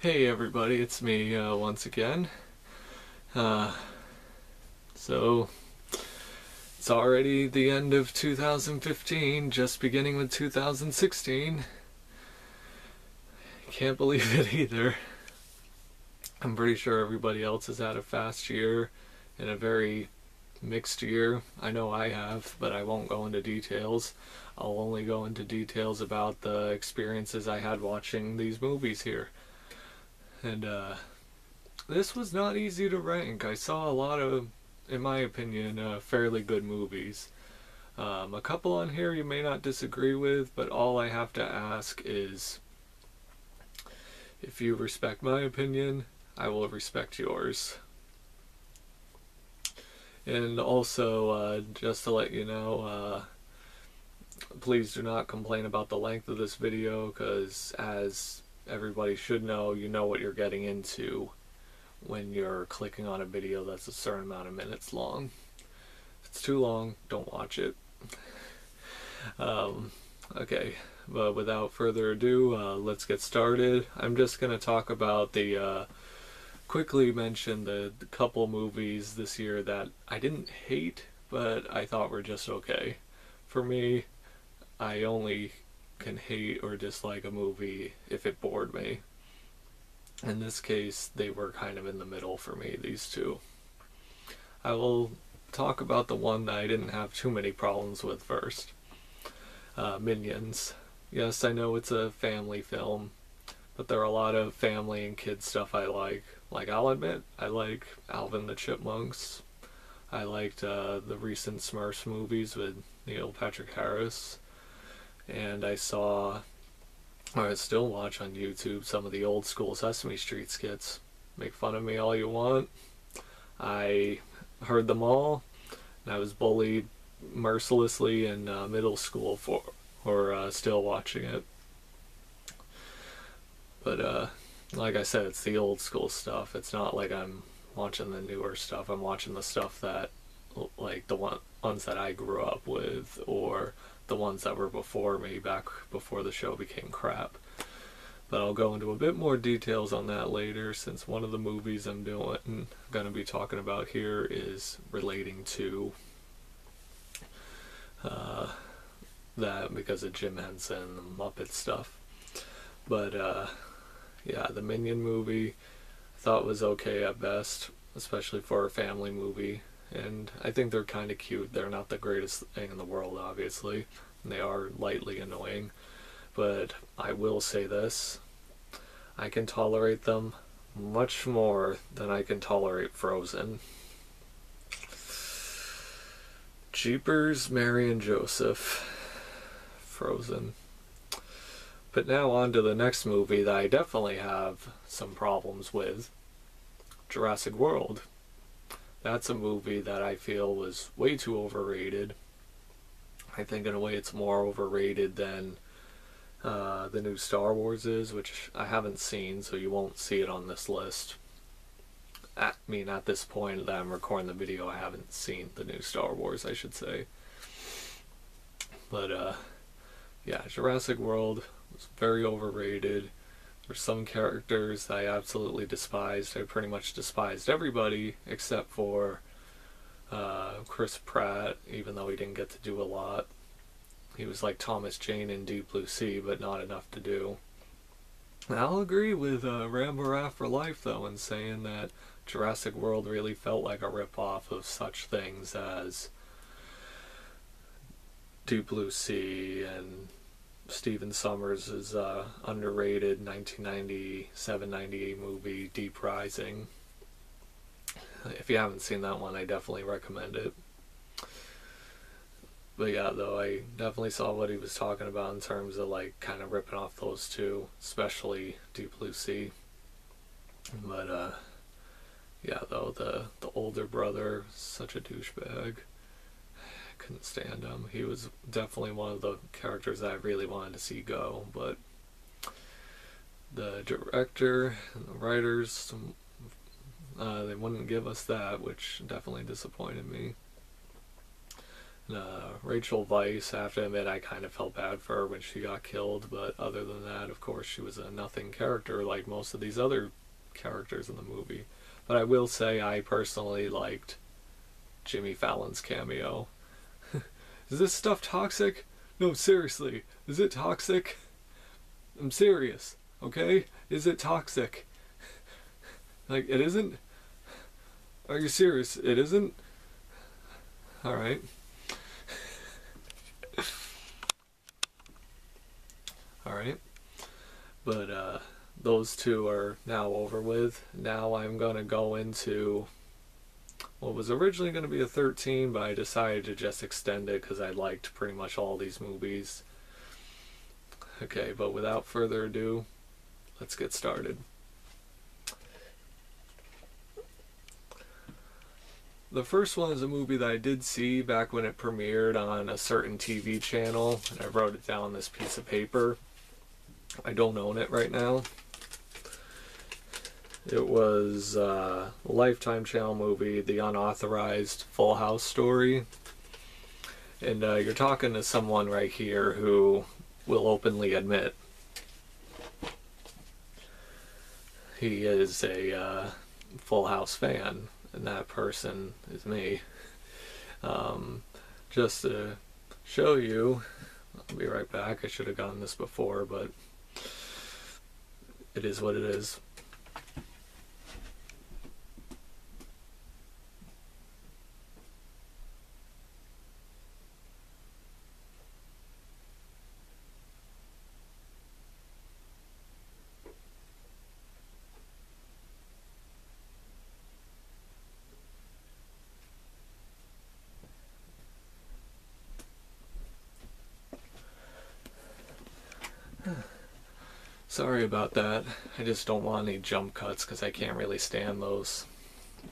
Hey everybody, it's me once again. Uh, so, it's already the end of 2015, just beginning with 2016. Can't believe it either. I'm pretty sure everybody else has had a fast year and a very mixed year. I know I have, but I won't go into details. I'll only go into details about the experiences I had watching these movies here. And this was not easy to rank. I saw a lot of, in my opinion, fairly good movies. A couple on here you may not disagree with, but all I have to ask is if you respect my opinion, I will respect yours. And also, just to let you know, please do not complain about the length of this video, because as everybody should know, you know what you're getting into when you're clicking on a video that's a certain amount of minutes long. If it's too long, don't watch it. Okay, but without further ado, let's get started. I'm just going to talk about quickly mention the couple movies this year that I didn't hate, but I thought were just okay. For me, I only can hate or dislike a movie if it bored me. In this case, they were kind of in the middle for me, these two. I will talk about the one that I didn't have too many problems with first. Minions. Yes, I know it's a family film, but there are a lot of family and kids stuff I like. Like, I'll admit, I like Alvin the Chipmunks. I liked the recent Smurfs movies with Neil Patrick Harris. And I still watch on YouTube some of the old school Sesame Street skits. Make fun of me all you want. I heard them all, and I was bullied mercilessly in middle school for still watching it. But like I said, it's the old school stuff. It's not like I'm watching the newer stuff. I'm watching the stuff that, like, the ones that I grew up with, or the ones that were before me, back before the show became crap. But I'll go into a bit more details on that later, since one of the movies I'm going to be talking about here is relating to that, because of Jim Henson and the Muppet stuff. But yeah, the Minion movie I thought was okay at best, especially for a family movie. And I think they're kind of cute. They're not the greatest thing in the world, obviously. And they are lightly annoying. But I will say this: I can tolerate them much more than I can tolerate Frozen. Jeepers, Mary and Joseph. Frozen. But now on to the next movie that I definitely have some problems with. Jurassic World. That's a movie that I feel was way too overrated. I think in a way it's more overrated than the new Star Wars is, which I haven't seen, so you won't see it on this list. At this point that I'm recording the video, I haven't seen the new Star Wars, I should say. But yeah, Jurassic World was very overrated. There's some characters that I absolutely despised. I pretty much despised everybody except for Chris Pratt, even though he didn't get to do a lot. He was like Thomas Jane in Deep Blue Sea, but not enough to do. And I'll agree with Rambo for Life, though, in saying that Jurassic World really felt like a rip-off of such things as Deep Blue Sea and Stephen Sommers' underrated 1997-98 movie Deep Rising. If you haven't seen that one, I definitely recommend it. But yeah, though, I definitely saw what he was talking about in terms of, like, kind of ripping off those two, especially Deep Blue Sea. But yeah, though, the older brother, such a douchebag. Couldn't stand him. He was definitely one of the characters that I really wanted to see go, but the director and the writers, they wouldn't give us that, which definitely disappointed me. Rachel Weisz, I have to admit, I kind of felt bad for her when she got killed, but other than that, of course, she was a nothing character like most of these other characters in the movie. But I will say I personally liked Jimmy Fallon's cameo. Is this stuff toxic? No, seriously, is it toxic? I'm serious, okay? Is it toxic? Like, it isn't? Are you serious? It isn't? Alright. Alright. But, those two are now over with. Now I'm gonna go into what was originally going to be a 13, but I decided to just extend it because I liked pretty much all these movies. Okay, but without further ado, let's get started. The first one is a movie that I did see back when it premiered on a certain TV channel, and I wrote it down on this piece of paper. I don't own it right now. It was a Lifetime channel movie, the unauthorized Full House story. And you're talking to someone right here who will openly admit he is a Full House fan, and that person is me. Just to show you, I'll be right back. I should have gotten this before, but it is what it is. Sorry about that. I just don't want any jump cuts because I can't really stand those.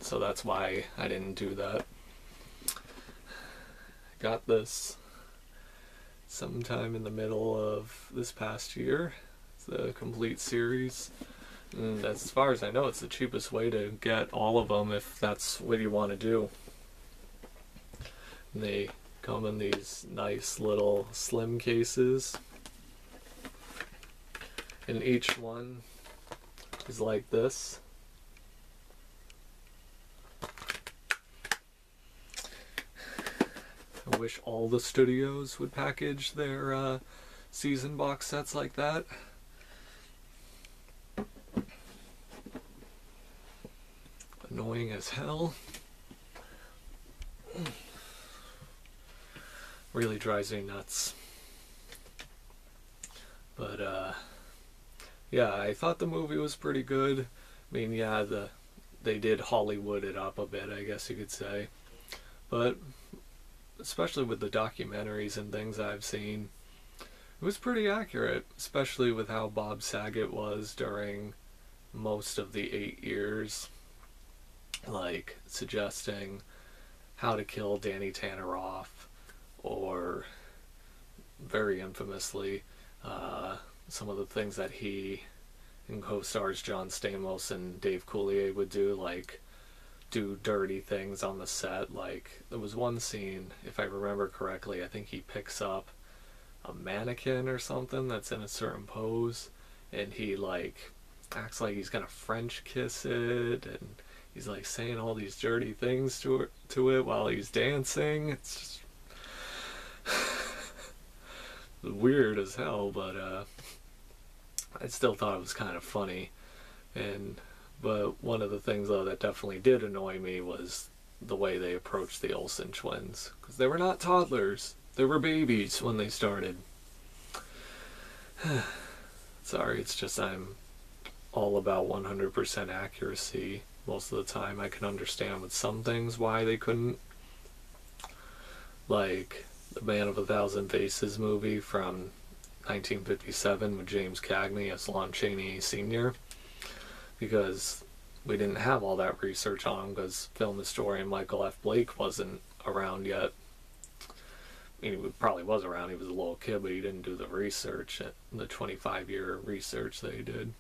So that's why I didn't do that. I got this sometime in the middle of this past year. It's the complete series. And as far as I know, it's the cheapest way to get all of them if that's what you want to do. And they come in these nice little slim cases. And each one is like this. I wish all the studios would package their season box sets like that. Annoying as hell. Really drives me nuts. But yeah, I thought the movie was pretty good. I mean, yeah, they did Hollywood it up a bit, I guess you could say. But especially with the documentaries and things I've seen, it was pretty accurate, especially with how Bob Saget was during most of the 8 years. Like, suggesting how to kill Danny Tanner off, or very infamously, some of the things that he and co-stars John Stamos and Dave Coulier would do, like do dirty things on the set. Like, there was one scene, if I remember correctly, I think he picks up a mannequin or something that's in a certain pose, and he like acts like he's gonna French kiss it, and he's like saying all these dirty things to it while he's dancing. It's just weird as hell, but I still thought it was kind of funny. But one of the things though that definitely did annoy me was the way they approached the Olsen twins, because they were not toddlers, they were babies when they started. Sorry, it's just I'm all about 100% accuracy most of the time. I can understand with some things why they couldn't, like the Man of a Thousand Faces movie from 1957 with James Cagney as Lon Chaney Sr., because we didn't have all that research on him, because film historian Michael F. Blake wasn't around yet. I mean, he probably was around, he was a little kid, but he didn't do the research, the 25-year research that he did.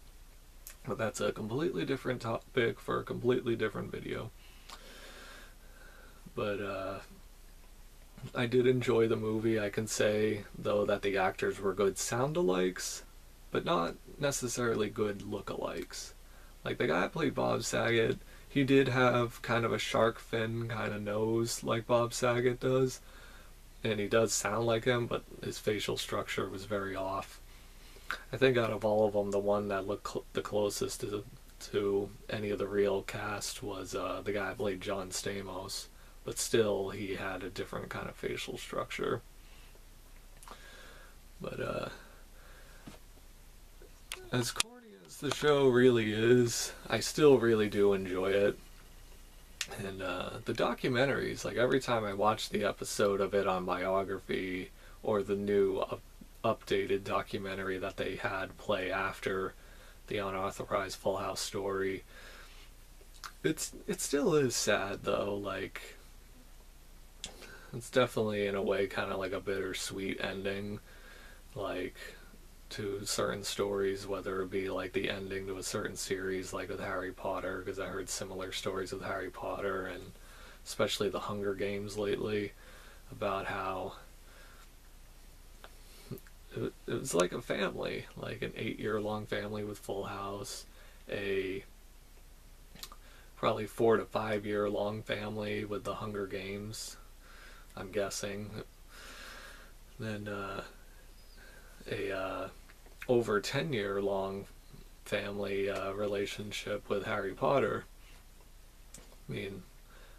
But that's a completely different topic for a completely different video. But I did enjoy the movie. I can say, though, that the actors were good sound-alikes, but not necessarily good look-alikes. Like, the guy that played Bob Saget, he did have kind of a shark fin kind of nose like Bob Saget does, and he does sound like him, but his facial structure was very off. I think out of all of them, the one that looked the closest to any of the real cast was the guy that played John Stamos, but still he had a different kind of facial structure. But as corny as the show really is, I still really do enjoy it. And the documentaries, like every time I watch the episode of it on Biography or the new updated documentary that they had play after the unauthorized Full House story, it still is sad though. Like, it's definitely in a way kind of like a bittersweet ending, like to certain stories, whether it be like the ending to a certain series like with Harry Potter, because I heard similar stories with Harry Potter and especially the Hunger Games lately, about how it was like a family, like an 8-year-long family with Full House, a probably 4 to 5 year long family with the Hunger Games, I'm guessing. Then a over 10-year long family relationship with Harry Potter. I mean,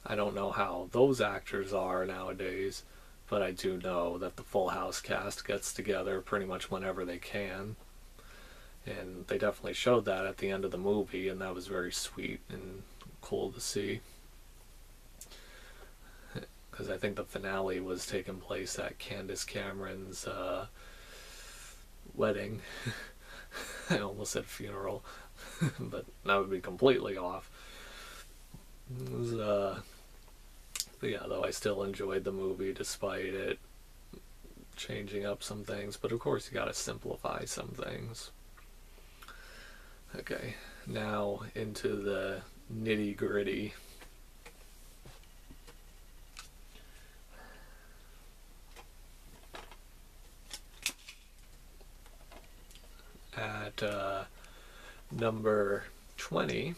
I don't know how those actors are nowadays, but I do know that the Full House cast gets together pretty much whenever they can. And they definitely showed that at the end of the movie, and that was very sweet and cool to see. Because I think the finale was taking place at Candace Cameron's wedding. I almost said funeral, but that would be completely off. It was, but yeah, though I still enjoyed the movie despite it changing up some things. But of course, you gotta simplify some things. Okay, now into the nitty gritty. At number 20,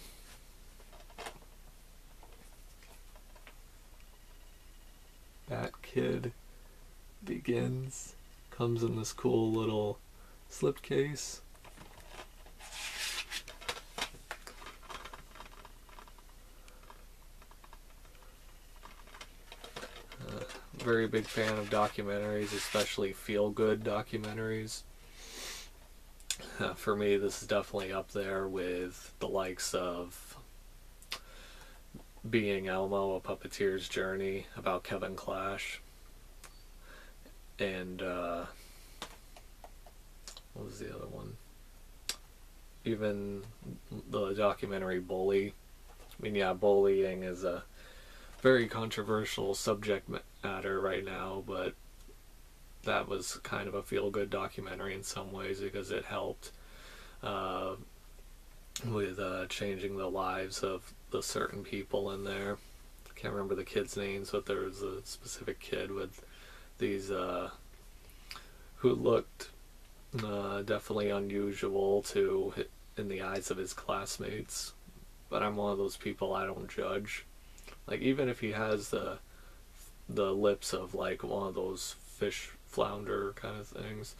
Bat Kid Begins. Comes in this cool little slipcase. Very big fan of documentaries, especially feel-good documentaries. For me, this is definitely up there with the likes of Being Elmo, A Puppeteer's Journey, about Kevin Clash, and what was the other one? Even the documentary Bully. I mean, yeah, bullying is a very controversial subject matter right now, but that was kind of a feel-good documentary in some ways because it helped with changing the lives of the certain people in there. I can't remember the kids' names, but there was a specific kid with these who looked definitely unusual in the eyes of his classmates. But I'm one of those people, I don't judge. Like, even if he has the lips of like one of those fish flounder kind of things,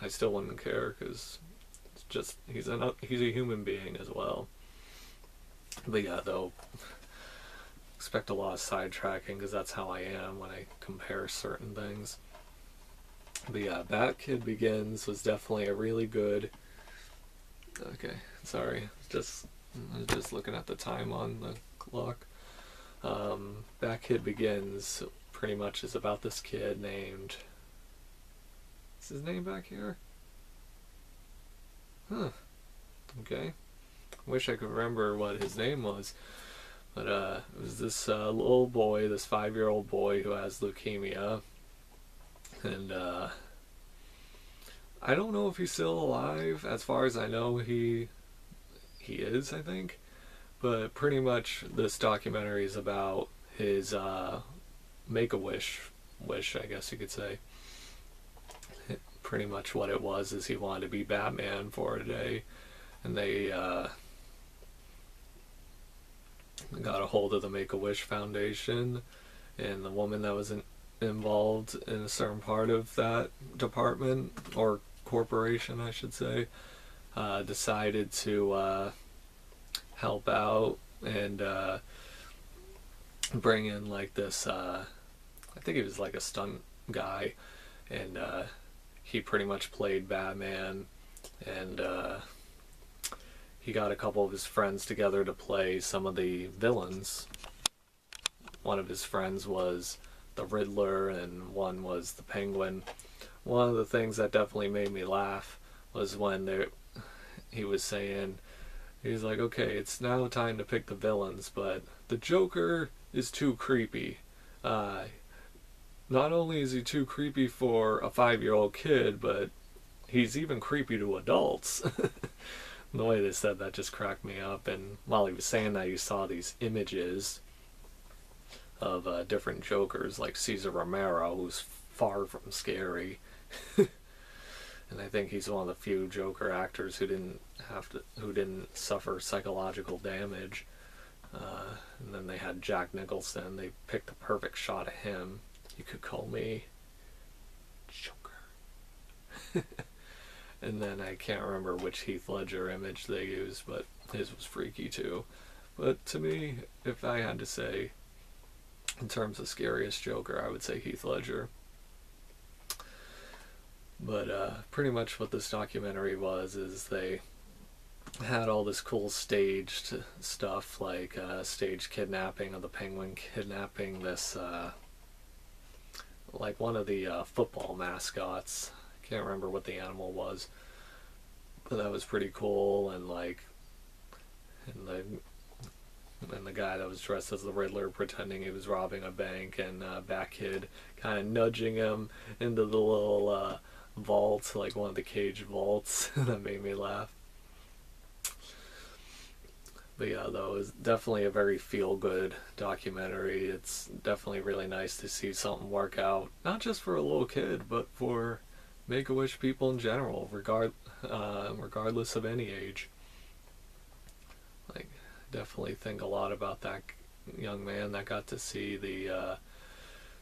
I still wouldn't care, because it's just he's a human being as well. But yeah, though, expect a lot of sidetracking because that's how I am when I compare certain things. But yeah, Bat Kid Begins was definitely a really good. Okay, sorry, I was just looking at the time on the clock. Bat Kid Begins pretty much is about this kid named. Is his name back here? Huh. Okay. Wish I could remember what his name was. But it was this little boy, this 5-year-old boy who has leukemia. And I don't know if he's still alive. As far as I know, he is, I think. But pretty much this documentary is about his Make-A-Wish wish, I guess you could say. Pretty much what it was is he wanted to be Batman for a day, and they got a hold of the Make-A-Wish Foundation, and the woman that was involved in a certain part of that department, or corporation I should say, decided to help out and bring in like this, I think he was like a stunt guy, and he pretty much played Batman, and he got a couple of his friends together to play some of the villains. One of his friends was the Riddler, and one was the Penguin. One of the things that definitely made me laugh was when he was saying, he was like, okay, it's now time to pick the villains, but the Joker is too creepy. Not only is he too creepy for a 5-year-old kid, but he's even creepy to adults. The way they said that just cracked me up. And while he was saying that, you saw these images of different Jokers, like Cesar Romero, who's far from scary. And I think he's one of the few Joker actors who didn't suffer psychological damage. And then they had Jack Nicholson. They picked the perfect shot of him. You could call me Joker. And then I can't remember which Heath Ledger image they used, but his was freaky too. But to me, if I had to say, in terms of scariest Joker, I would say Heath Ledger. But pretty much what this documentary was is they had all this cool staged stuff, like staged kidnapping of the Penguin, kidnapping this, like one of the football mascots. Can't remember what the animal was, but that was pretty cool. And like, and the guy that was dressed as the Riddler pretending he was robbing a bank, and Batkid kind of nudging him into the little vault, like one of the cage vaults. That made me laugh. But yeah, though, it was definitely a very feel-good documentary. It's definitely really nice to see something work out, not just for a little kid, but for Make-A-Wish people in general, regardless of any age. Like, definitely think a lot about that young man that got to see the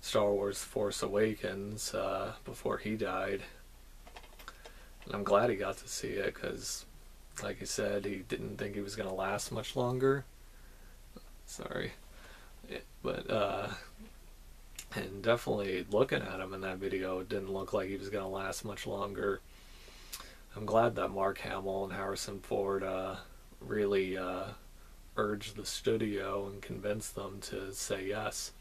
Star Wars Force Awakens before he died. And I'm glad he got to see it, because like he said, he didn't think he was going to last much longer. Sorry. But and definitely looking at him in that video, it didn't look like he was going to last much longer. I'm glad that Mark Hamill and Harrison Ford really urged the studio and convinced them to say yes.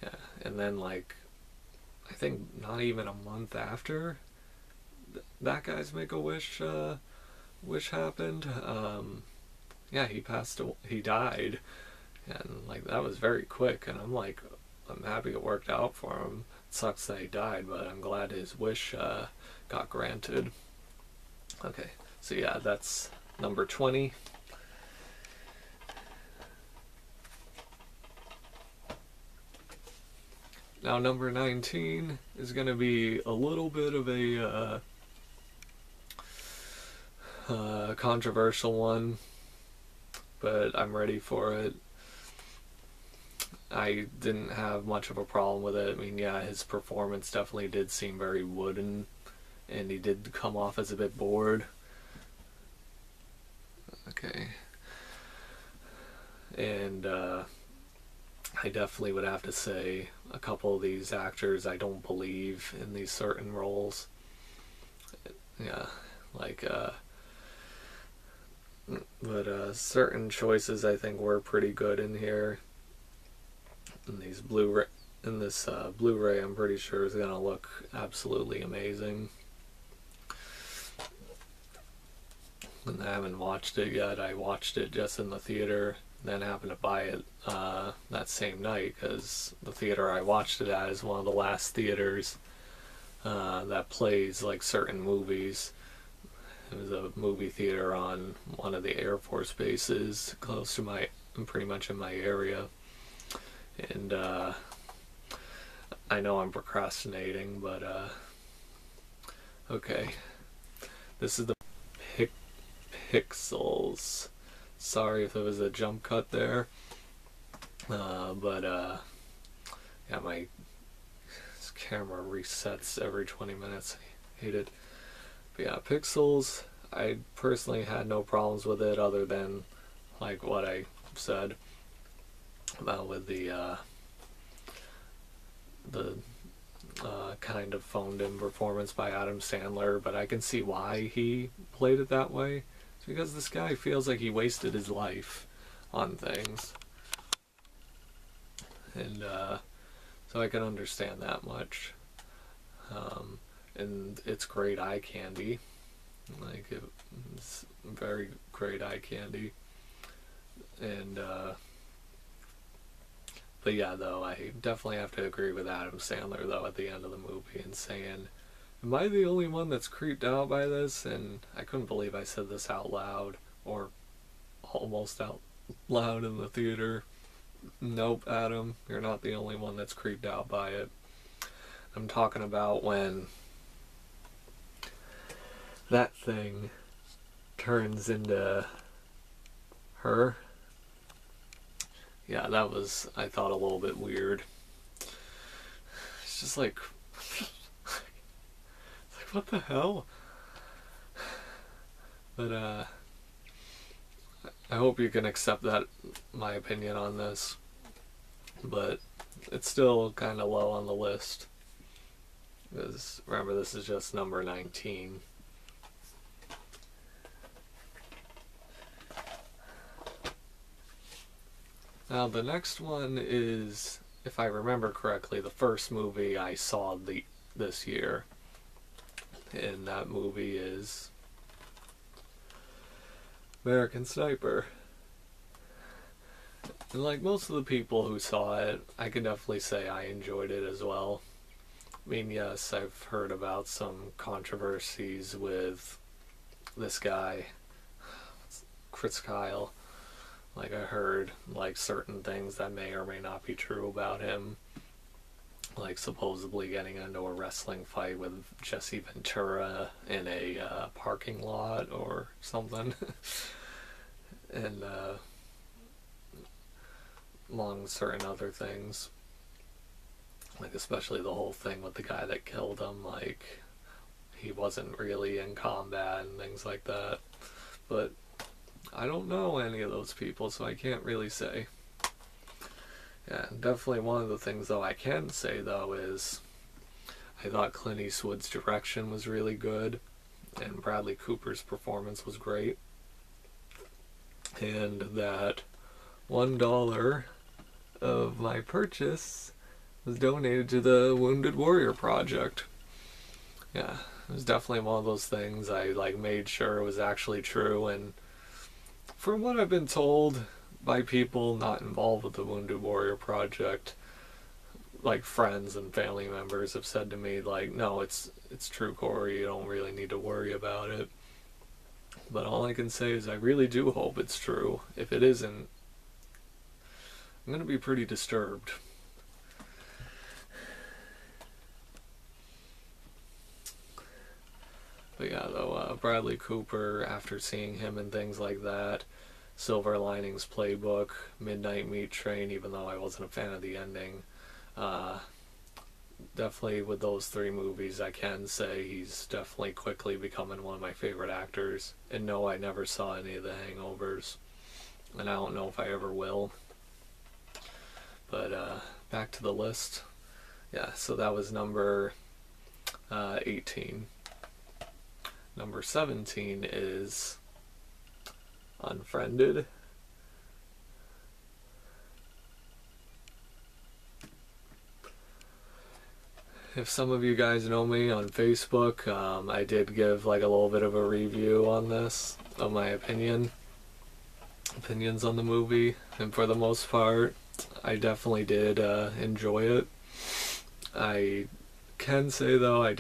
Yeah, and then like, I think not even a month after that guy's Make-A-Wish wish happened, yeah, he died. And like, that was very quick, and I'm like, I'm happy it worked out for him. It sucks that he died, but I'm glad his wish got granted. Okay, so yeah, that's number 20. Now number 19 is going to be a little bit of a controversial one, but I'm ready for it. I didn't have much of a problem with it. I mean, yeah, his performance definitely did seem very wooden, and he did come off as a bit bored. Okay. And I definitely would have to say a couple of these actors I don't believe in these certain roles. Yeah, like but certain choices I think were pretty good in here. And these Blu-ray, in this Blu-ray, I'm pretty sure is gonna look absolutely amazing. And I haven't watched it yet. I watched it just in the theater, then happened to buy it that same night, because the theater I watched it at is one of the last theaters that plays like certain movies. It was a movie theater on one of the Air Force bases close to pretty much in my area. And I know I'm procrastinating, but okay. This is the Pixels. Sorry if there was a jump cut there. But yeah, my camera resets every 20 minutes. I hate it. But yeah, Pixels, I personally had no problems with it other than like what I said about with the kind of phoned in performance by Adam Sandler, but I can see why he played it that way. It's because this guy feels like he wasted his life on things. And so I can understand that much. And it's great eye candy. Like, it's very great eye candy. And but yeah, though, I definitely have to agree with Adam Sandler, though, at the end of the movie and saying, am I the only one that's creeped out by this? And I couldn't believe I said this out loud, or almost out loud in the theater. Nope, Adam, you're not the only one that's creeped out by it. I'm talking about when that thing turns into her. Yeah, that was, I thought, a little bit weird. It's just like, what the hell? But I hope you can accept that, my opinion on this. But it's still kind of low on the list. Because remember, this is just number 19. Now the next one is, if I remember correctly, the first movie I saw this year. And that movie is American Sniper. And like most of the people who saw it, I can definitely say I enjoyed it as well. I mean, yes, I've heard about some controversies with this guy, Chris Kyle. Like, I heard like certain things that may or may not be true about him. Like supposedly getting into a wrestling fight with Jesse Ventura in a parking lot or something. And among certain other things. Like especially the whole thing with the guy that killed him, like he wasn't really in combat and things like that. But I don't know any of those people, so I can't really say. Yeah, definitely one of the things though I can say though is I thought Clint Eastwood's direction was really good and Bradley Cooper's performance was great. And that $1 of my purchase was donated to the Wounded Warrior Project. Yeah, it was definitely one of those things I like made sure it was actually true, and from what I've been told by people not involved with the Wounded Warrior Project, like friends and family members have said to me like, no, it's true, Corey, you don't really need to worry about it. But all I can say is I really do hope it's true. If it isn't, I'm gonna be pretty disturbed. But yeah, though, Bradley Cooper, after seeing him and things like that, Silver Linings Playbook, Midnight Meat Train, even though I wasn't a fan of the ending, definitely with those three movies, I can say he's definitely quickly becoming one of my favorite actors. And no, I never saw any of the Hangovers, and I don't know if I ever will. But back to the list. Yeah, so that was number 18. Number 17 is Unfriended. If some of you guys know me on Facebook, I did give like a little bit of a review on this, of my opinions on the movie, and for the most part, I definitely did enjoy it. I can say though, I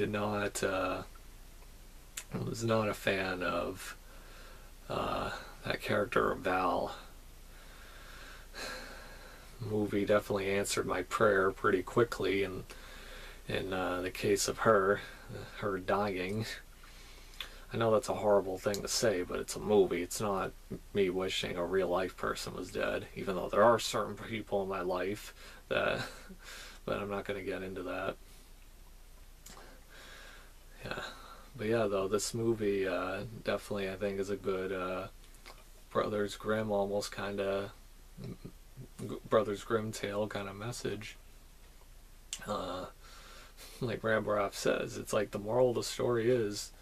was not a fan of that character of Val. movie definitely answered my prayer pretty quickly, and in the case of her dying. I know that's a horrible thing to say, but it's a movie. It's not me wishing a real life person was dead, even though there are certain people in my life that, but I'm not going to get into that. Yeah. But yeah, though, this movie definitely, I think, is a good Brothers Grimm, almost kind of Brothers Grimm tale kind of message. Like Rambaroff says, it's like the moral of the story is,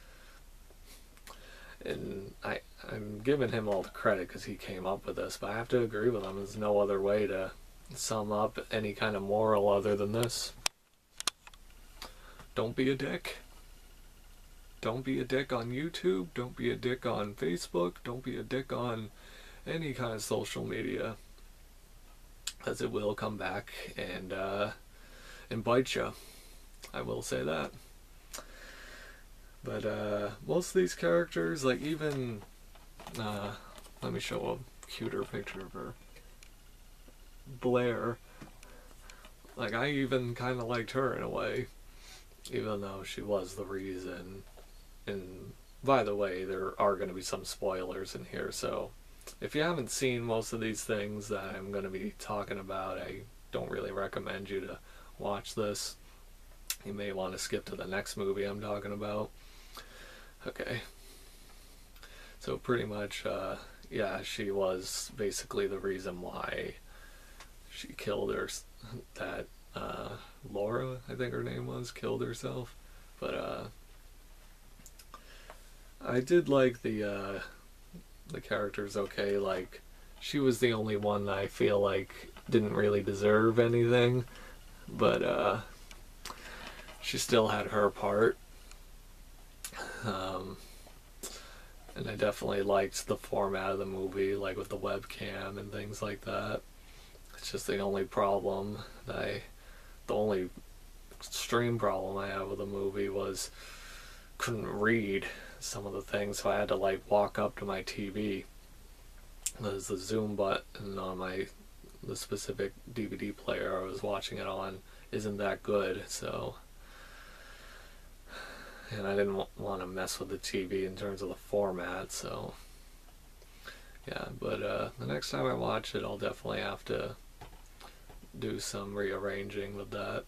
and I'm giving him all the credit because he came up with this, but I have to agree with him. There's no other way to sum up any kind of moral other than this. Don't be a dick. Don't be a dick on YouTube. Don't be a dick on Facebook. Don't be a dick on any kind of social media, as it will come back and bite you. I will say that. But most of these characters, like even let me show a cuter picture of her, Blair. Like, I even kind of liked her in a way, even though she was the reason. And by the way, there are going to be some spoilers in here, so if you haven't seen most of these things that I'm going to be talking about, I don't really recommend you to watch this. You may want to skip to the next movie I'm talking about. Okay. So pretty much, yeah, she was basically the reason why she killed her, that Laura, I think her name was, killed herself. But I did like the characters okay. Like, she was the only one that I feel like didn't really deserve anything, but she still had her part. And I definitely liked the format of the movie, like with the webcam and things like that. It's just the only problem that the only extreme problem I had with the movie was couldn't read some of the things, so I had to like walk up to my TV. There's the zoom button on the specific DVD player I was watching it on isn't that good, so, and I didn't want to mess with the TV in terms of the format, so yeah. But the next time I watch it, I'll definitely have to do some rearranging with that.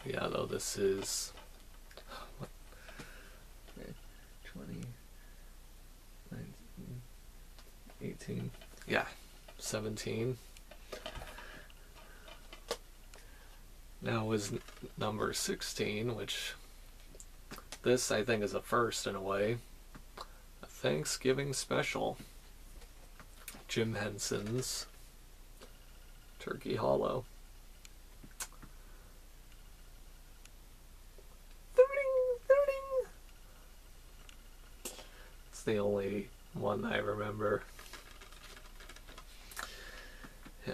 Yeah, though, this is 20, 19, 18, yeah, 17. Now is number 16, which this I think is a first in a way. A Thanksgiving special. Jim Henson's Turkey Hollow. It's the only one I remember. Yeah.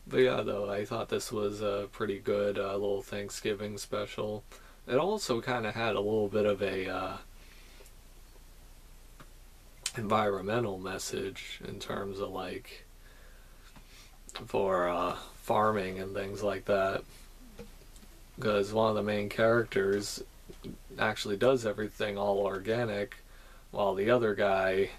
But yeah, though, I thought this was a pretty good little Thanksgiving special. It also kind of had a little bit of a environmental message in terms of like for farming and things like that, because one of the main characters actually does everything all organic, while the other guy,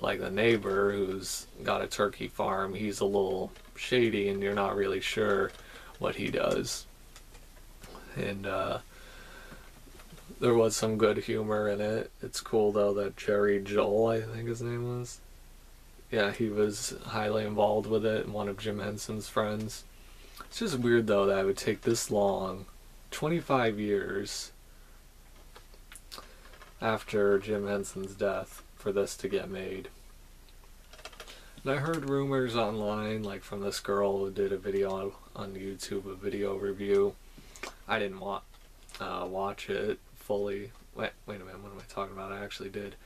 like the neighbor who's got a turkey farm, he's a little shady and you're not really sure what he does. And there was some good humor in it. It's cool though that Jerry Joel, I think his name was, yeah, he was highly involved with it and one of Jim Henson's friends. It's just weird though that it would take this long, 25 years after Jim Henson's death, for this to get made. And I heard rumors online, like from this girl who did a video on YouTube, a video review. I didn't watch it fully. Wait a minute, what am I talking about? I actually did.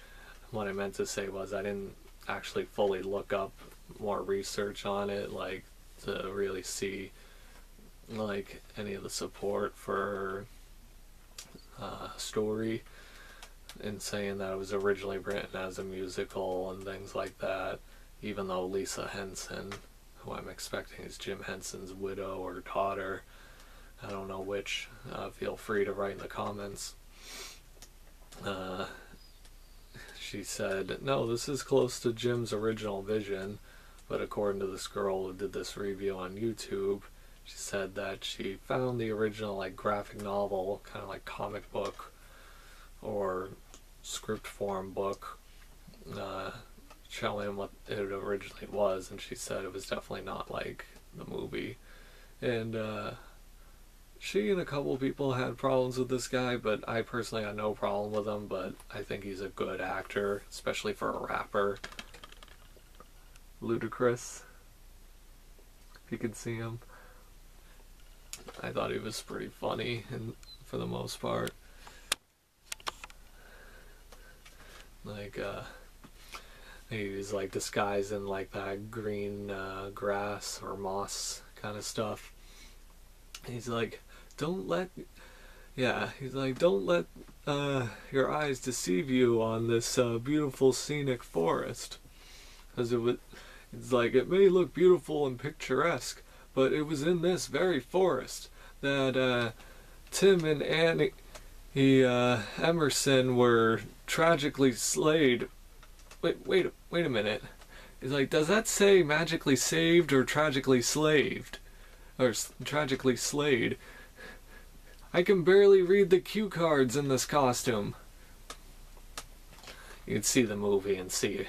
What I meant to say was I didn't actually fully look up more research on it, like to really see like any of the support for story, and saying that it was originally written as a musical and things like that, even though Lisa Henson, who I'm expecting is Jim Henson's widow or daughter. I don't know which. Feel free to write in the comments. She said, no, this is close to Jim's original vision, but according to this girl who did this review on YouTube, she said that she found the original like graphic novel, kind of like comic book or script form book, showing what it originally was, and she said it was definitely not like the movie. And she and a couple of people had problems with this guy, but I personally had no problem with him. But I think he's a good actor, especially for a rapper. Ludacris, if you could see him. I thought he was pretty funny, and for the most part, like he was like disguised in like that green grass or moss kind of stuff. He's like, don't let your eyes deceive you on this beautiful scenic forest, because it's like, it may look beautiful and picturesque, but it was in this very forest that Tim and Annie Emerson were tragically slayed. Wait a minute. He's like, does that say magically saved or tragically slaved? Or tragically slayed? I can barely read the cue cards in this costume. You can see the movie and see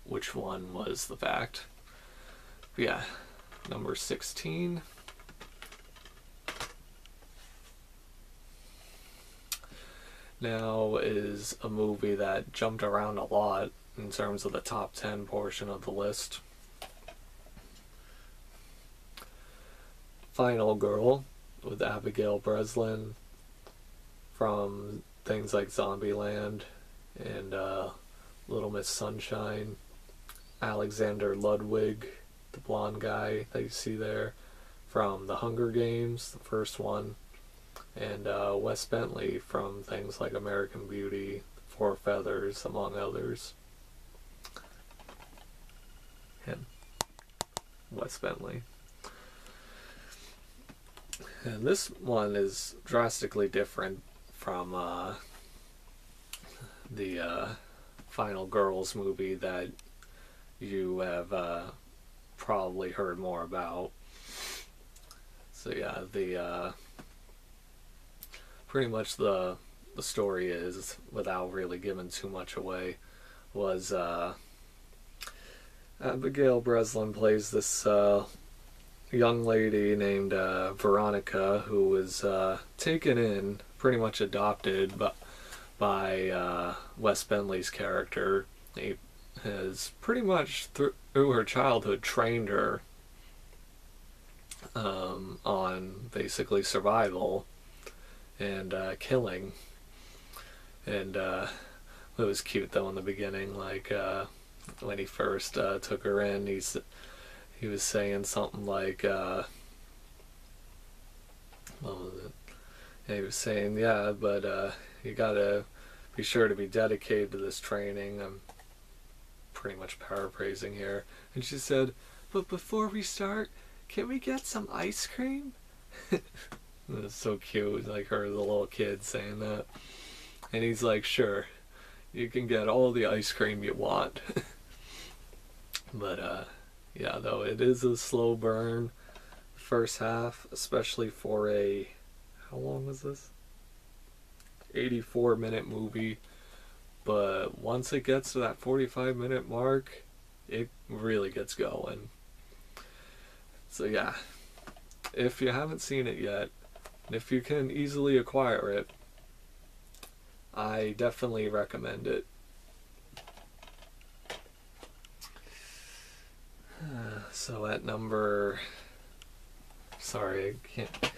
which one was the fact. But yeah, number 16. Now is a movie that jumped around a lot in terms of the top 10 portion of the list. Final Girl with Abigail Breslin from things like Zombieland and Little Miss Sunshine. Alexander Ludwig, the blonde guy that you see there, from The Hunger Games, the first one. And Wes Bentley from things like American Beauty, Four Feathers, among others. Him. Wes Bentley. And this one is drastically different from the Final Girls movie that you have probably heard more about. So yeah, the pretty much the story is, without really giving too much away, was Abigail Breslin plays this young lady named Veronica, who was taken in, pretty much adopted by Wes Bentley's character. He has pretty much through her childhood trained her on basically survival and killing. And it was cute though in the beginning, like when he first took her in, he was saying something like, what was it? And he was saying, yeah, but you gotta be sure to be dedicated to this training. I'm pretty much paraphrasing here. And she said, but before we start, can we get some ice cream? It was so cute, like her, the little kid, saying that. And he's like, sure, you can get all the ice cream you want. But yeah, though it is a slow burn first half, especially for a, how long was this? 84-minute movie. But once it gets to that 45-minute mark, it really gets going. So yeah, if you haven't seen it yet, and if you can easily acquire it, I definitely recommend it. So at number, sorry, I can't,